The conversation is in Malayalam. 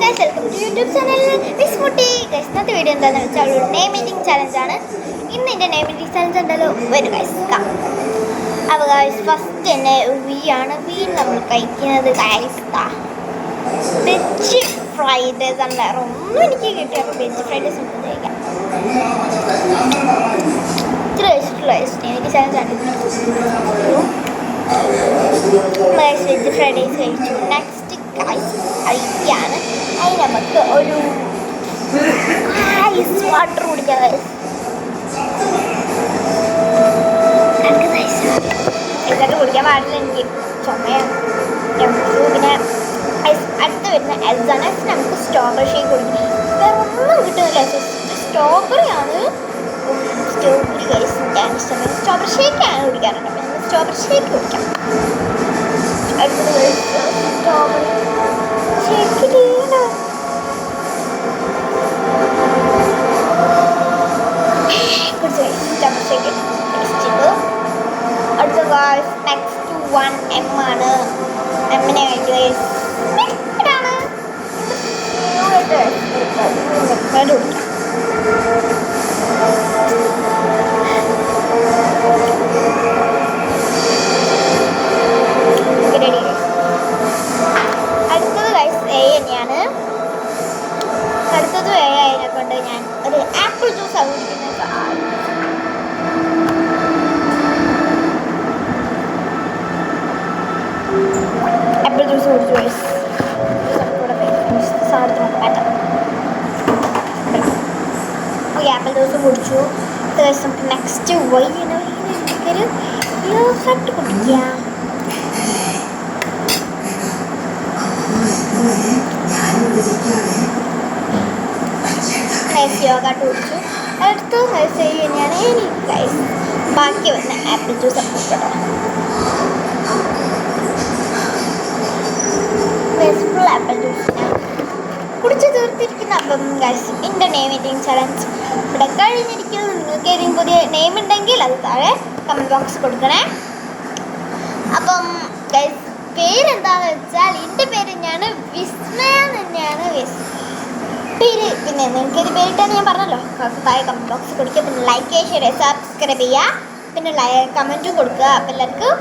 Guys, welcome to YouTube channel Miss Mutti. Guys, ഇന്നത്തെ വീഡിയോ എന്താണെന്ന് വെച്ചാൽ ഒരു നെയിം മീറ്റിംഗ് ചലഞ്ചാണ്. ഇന്ന് എൻ്റെ നെയിം മീറ്റിംഗ് ചലഞ്ച് ഉണ്ടല്ലോ, വരും ഗൈസ്. അപ്പോൾ ഗൈസ്, ഫസ്റ്റ് തന്നെ വി ആണ്. വി നമ്മൾ കഴിക്കുന്നത് ഗൈസ് വെജ് ഫ്രൈഡ് റൈസ് ആണ്. വേറെ ഒന്നും എനിക്ക് കിട്ടിയ വെജ് ഫ്രൈഡ് റൈസ് ഒന്നും കഴിക്കാം. ഇത്ര കഴിച്ചിട്ടുള്ള എനിക്ക് ചലഞ്ച് ആണ്. വെജ് ഫ്രൈഡ് റൈസ് കഴിച്ചു. നെക്സ്റ്റ് കഴിക്കുകയാണ്. അതിന് നമുക്ക് ഒരു ഐസ് വാട്ടർ കുടിക്കാം. ഇതൊക്കെ കുടിക്കാൻ പാടില്ല, എനിക്ക് ചുമയാണ്. പിന്നെ ഐസ് അടുത്ത് വരുന്ന എൽസാണ്. നമുക്ക് സ്ട്രോബെറി ഷേക്ക് കുടിക്കാം. വേറെ ഒന്നും കിട്ടുന്നില്ല, സ്ട്രോബെറിയാണ്. സ്ട്രോബെറി ഗൈസ് ഞാൻ ഇഷ്ടമാണ്. സ്ട്രോബെറി ഷേക്കാണ് കുടിക്കാറുണ്ട്. അപ്പം നമുക്ക് സ്ട്രോബെറി ഷേക്ക് കുടിക്കാം. അടുത്തത് സ്ട്രോബെറി ഷേക്ക് അടുത്ത ഗൈസ് നെക്സ്റ്റ് 1M ആണ്. എമ്മിനെ കഴിക്കുക. അടുത്തത് ഗൈസ് എ തന്നെയാണ്. അടുത്തത് എ അതിനെ കൊണ്ട് ഞാൻ ഒരു ആപ്പിൾ ജ്യൂസ് ആണ് കുടിക്കുന്നത്. ആപ്പിൾ ജ്യൂസ് കുടിച്ചു ഗൈസ്. ആപ്പിൾ ജ്യൂസ് കുടിച്ചു. നമുക്ക് നെക്സ്റ്റ് വൈകിട്ട് യോഗർട്ട് കുടിക്കാം. യോഗാട്ട് കുടിച്ചു. അടുത്ത ഗൈസ് തന്നെയാണ് എനിക്ക് ഗൈസ് ബാക്കി വന്ന apple juice full apple juice കുടിച്ച് തീർത്തിരിക്കുന്ന. അപ്പം ഗൈസ് എൻ്റെ നെയിം മീറ്റിംഗ് ചലഞ്ച് ഇവിടെ കഴിഞ്ഞിരിക്കുന്നു. നിങ്ങൾക്ക് ഏതെങ്കിലും പുതിയ നെയിം ഉണ്ടെങ്കിൽ അത് താഴെ കമൻറ്റ് ബോക്സ് കൊടുക്കണേ. അപ്പം ഗൈസ് പേരെന്താണെന്ന് വെച്ചാൽ എൻ്റെ പേര് തന്നെയാണ്, വിസ്മയ തന്നെയാണ് പേര്. പിന്നെ നിങ്ങൾക്കൊരു പേരിട്ടാണ് ഞാൻ പറഞ്ഞല്ലോ. താഴെ കമൻറ്റ് ബോക്സ് കൊടുക്കുക. പിന്നെ ലൈക്ക് ചെയ്യുക, ഷെയർ ചെയ്യുക, സബ്സ്ക്രൈബ് ചെയ്യുക. പിന്നെ കമൻറ്റും കൊടുക്കുക. അപ്പം എല്ലാവർക്കും